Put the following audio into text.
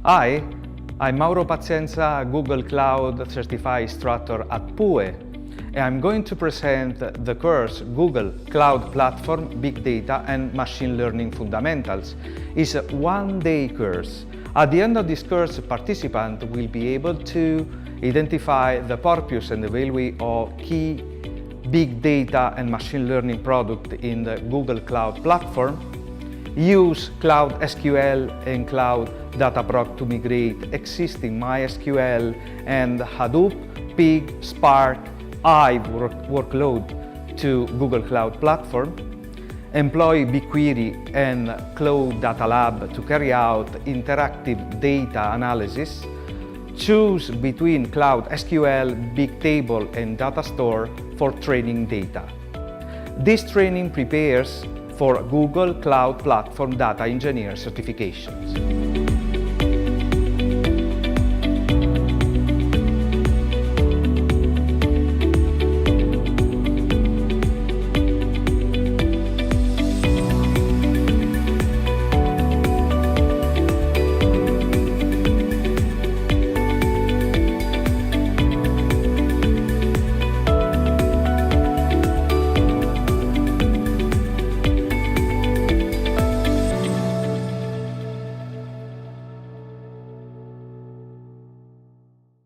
Hi, I'm Mauro Pazienza, Google Cloud Certified Instructor at PUE, and I'm going to present the course Google Cloud Platform, Big Data and Machine Learning Fundamentals. It's a one-day course. At the end of this course, participants will be able to identify the purpose and the value of key big data and machine learning product in the Google Cloud Platform, use Cloud SQL and Cloud Dataproc to migrate existing MySQL and Hadoop, Pig, Spark, Hive workload to Google Cloud Platform, employ BigQuery and Cloud Data Lab to carry out interactive data analysis, choose between Cloud SQL, Bigtable and Data Store for training data. This training prepares for Google Cloud Platform Data Engineer certifications.